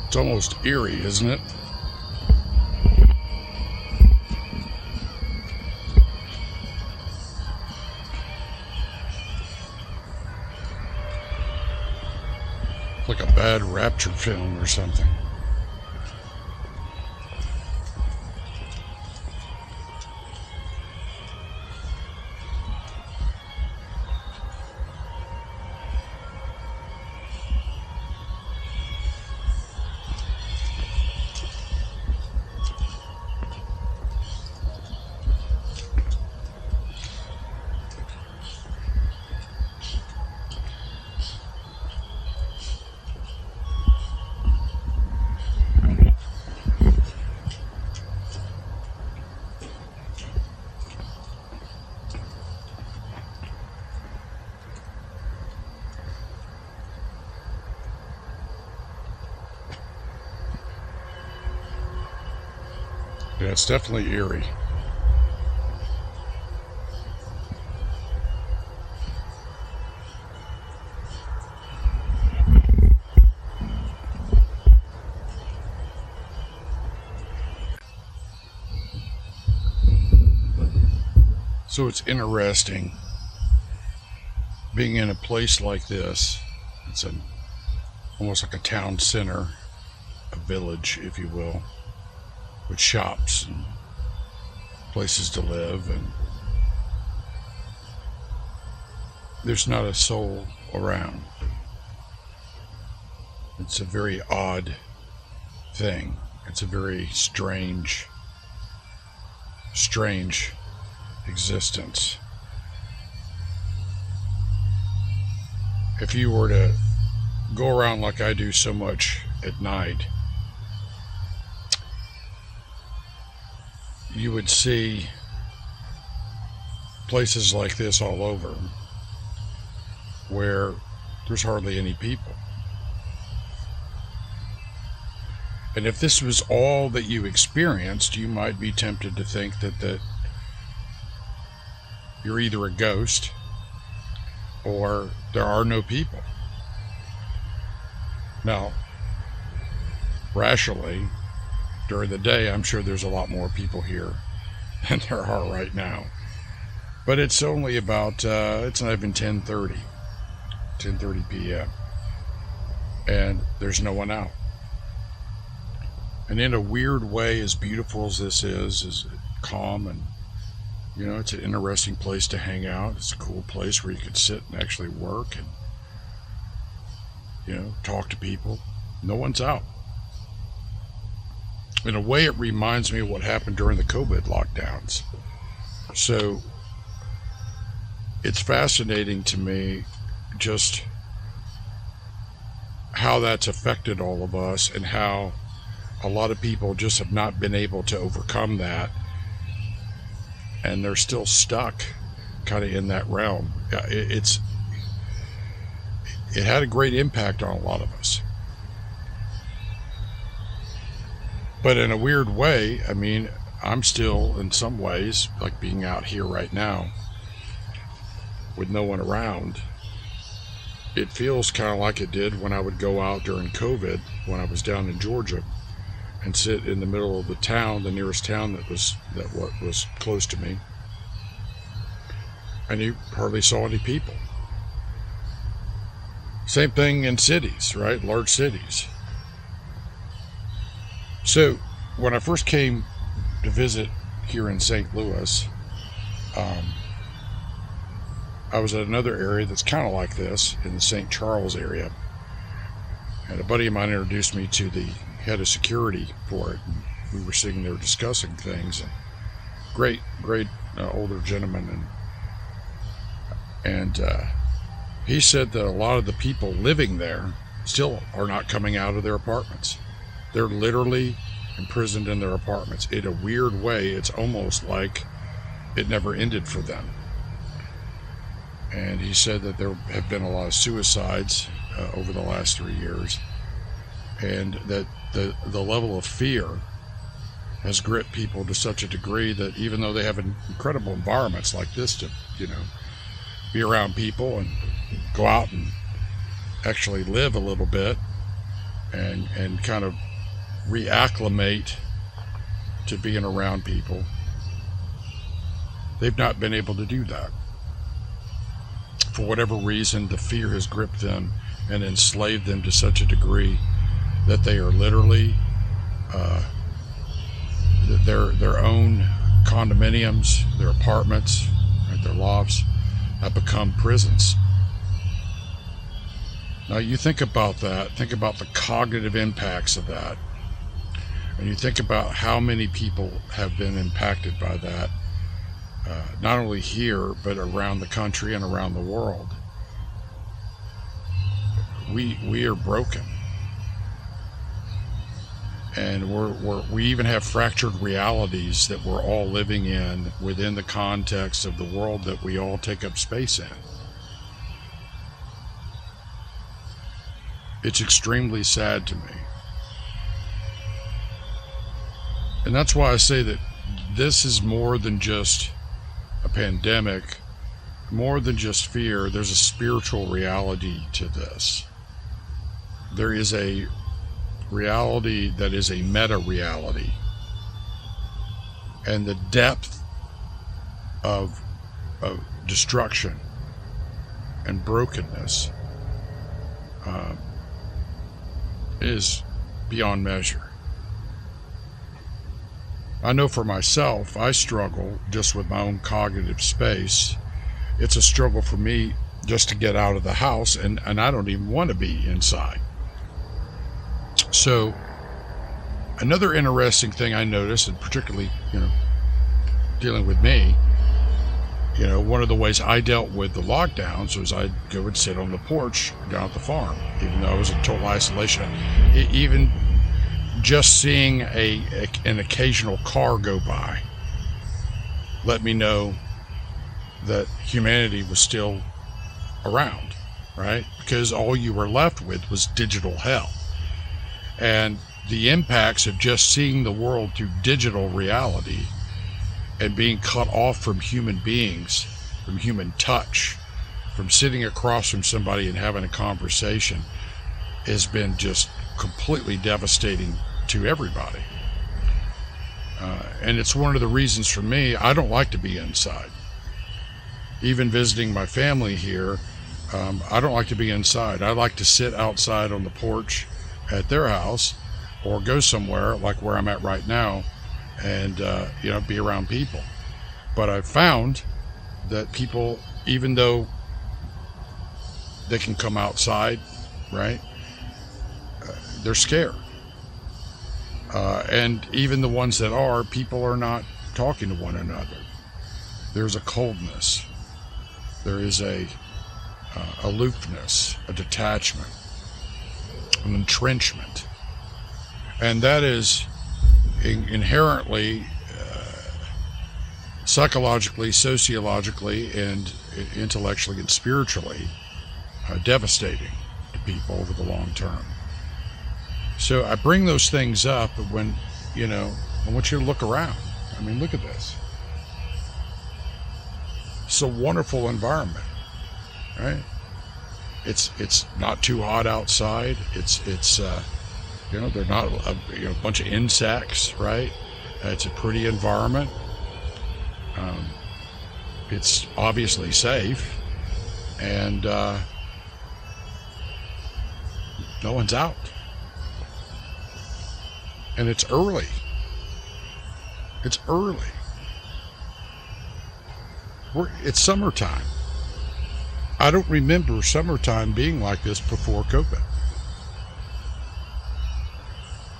It's almost eerie, isn't it? Like a bad Rapture film or something. Yeah, it's definitely eerie. So it's interesting being in a place like this. It's almost like a town center, a village, if you will, with shops and places to live, and there's not a soul around. It's a very odd thing. It's a very strange existence. If you were to go around like I do so much at night, you would see places like this all over where there's hardly any people. And if this was all that you experienced, you might be tempted to think that you're either a ghost or there are no people. Now, rationally, during the day, I'm sure there's a lot more people here than there are right now. But it's only about, it's not even 10:30 p.m. And there's no one out. And in a weird way, as beautiful as this is calm, and, you know, it's an interesting place to hang out. It's a cool place where you could sit and actually work and, you know, talk to people. No one's out. In a way, it reminds me of what happened during the COVID lockdowns. So it's fascinating to me just how that's affected all of us, and how a lot of people just have not been able to overcome that, and they're still stuck kind of in that realm. It had a great impact on a lot of us. But in a weird way, I mean, I'm still, in some ways, like being out here right now with no one around. It feels kind of like it did when I would go out during COVID, when I was down in Georgia, and sit in the middle of the town, the nearest town that was close to me, and you hardly saw any people. Same thing in cities, right? Large cities. So when I first came to visit here in St. Louis, I was at another area that's kind of like this, in the St. Charles area, and a buddy of mine introduced me to the head of security for it, and we were sitting there discussing things, and great older gentleman, and he said that a lot of the people living there still are not coming out of their apartments. They're literally imprisoned in their apartments. In a weird way, it's almost like it never ended for them. And he said that there have been a lot of suicides over the last 3 years, and that the level of fear has gripped people to such a degree that even though they have incredible environments like this to, be around people and go out and actually live a little bit and kind of reacclimate to being around people, they've not been able to do that. For whatever reason, the fear has gripped them and enslaved them to such a degree that they are literally their own condominiums, their apartments, right, their lofts have become prisons. Now you think about that, think about the cognitive impacts of that, and you think about how many people have been impacted by that, not only here, but around the country and around the world. We are broken. And we even have fractured realities that we're all living in within the context of the world that we all take up space in. It's extremely sad to me. And that's why I say that this is more than just a pandemic, more than just fear. There's a spiritual reality to this. There is a reality that is a meta-reality. And the depth of destruction and brokenness is beyond measure. I know for myself, I struggle just with my own cognitive space. It's a struggle for me just to get out of the house, and I don't even want to be inside. So another interesting thing I noticed, and particularly, dealing with me, one of the ways I dealt with the lockdowns was I'd go and sit on the porch down at the farm, even though I was in total isolation. Even just seeing an occasional car go by let me know that humanity was still around, right? Because all you were left with was digital hell. And the impacts of just seeing the world through digital reality and being cut off from human beings, from human touch, from sitting across from somebody and having a conversation has been just completely devastating to everybody. And it's one of the reasons for me, I don't like to be inside. Even visiting my family here, I don't like to be inside. I like to sit outside on the porch at their house or go somewhere like where I'm at right now and be around people. But I've found that people, even though they can come outside, right, they're scared. And even the ones that are, people are not talking to one another. There's a coldness. There is a aloofness, a detachment, an entrenchment. And that is inherently, psychologically, sociologically, and intellectually and spiritually devastating to people over the long term. So I bring those things up when, I want you to look around. I mean, look at this. It's a wonderful environment, right? It's not too hot outside. It's they're not a bunch of insects, right? It's a pretty environment. It's obviously safe, and no one's out. And it's early. It's early. It's summertime. I don't remember summertime being like this before COVID.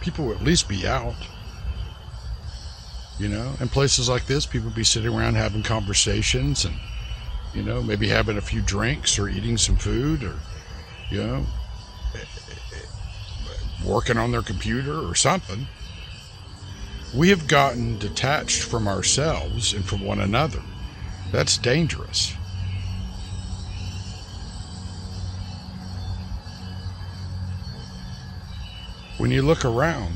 People would at least be out. In places like this, people would be sitting around having conversations and, maybe having a few drinks or eating some food or, working on their computer or something. We have gotten detached from ourselves and from one another. That's dangerous. when you look around,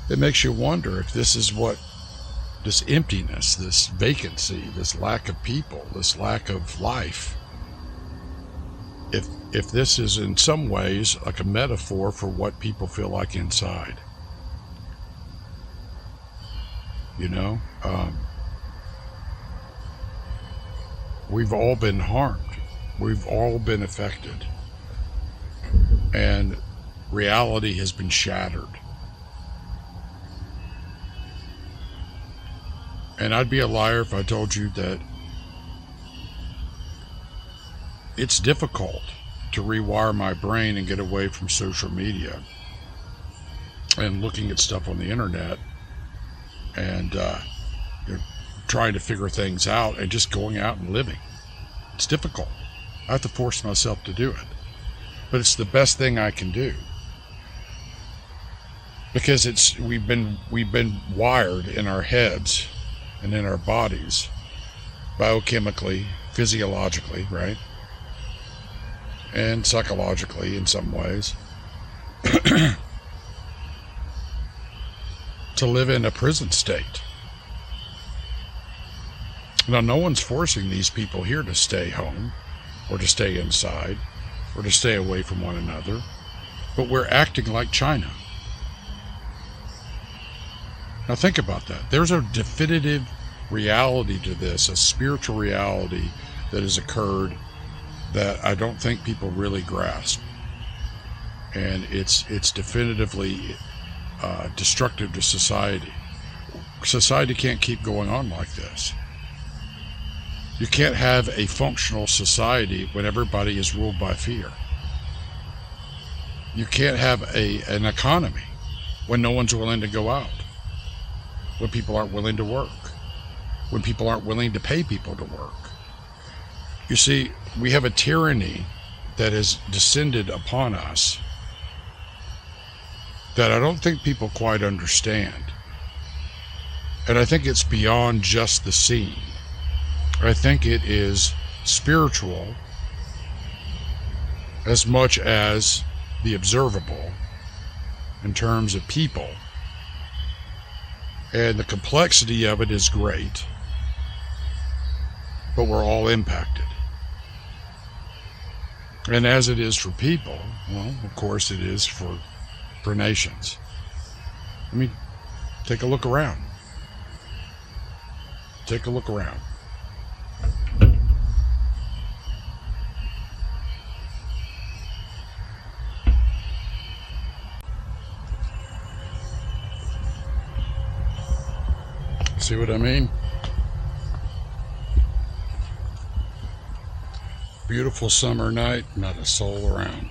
it makes you wonder if this is what, this emptiness, this vacancy, this lack of people, this lack of life, if this is in some ways like a metaphor for what people feel like inside. You know, we've all been harmed. We've all been affected. And reality has been shattered. And I'd be a liar if I told you that it's difficult to rewire my brain and get away from social media and looking at stuff on the internet and trying to figure things out and just going out and living. It's difficult. I have to force myself to do it. But it's the best thing I can do. Because we've been wired in our heads and in our bodies, biochemically, physiologically, right? And psychologically in some ways, to live in a prison state. Now, no one's forcing these people here to stay home, or to stay inside, or to stay away from one another, but we're acting like China. Now think about that. There's a definitive reality to this, a spiritual reality that has occurred that I don't think people really grasp. And it's definitively destructive to society. Society can't keep going on like this. You can't have a functional society when everybody is ruled by fear. You can't have an economy when no one's willing to go out, when people aren't willing to work, when people aren't willing to pay people to work. You see, we have a tyranny that has descended upon us that I don't think people quite understand. And I think it's beyond just the seen. I think it is spiritual as much as the observable in terms of people. And the complexity of it is great, but we're all impacted. And as it is for people, well, of course it is for nations. I mean, take a look around. Take a look around. See what I mean? Beautiful summer night, not a soul around.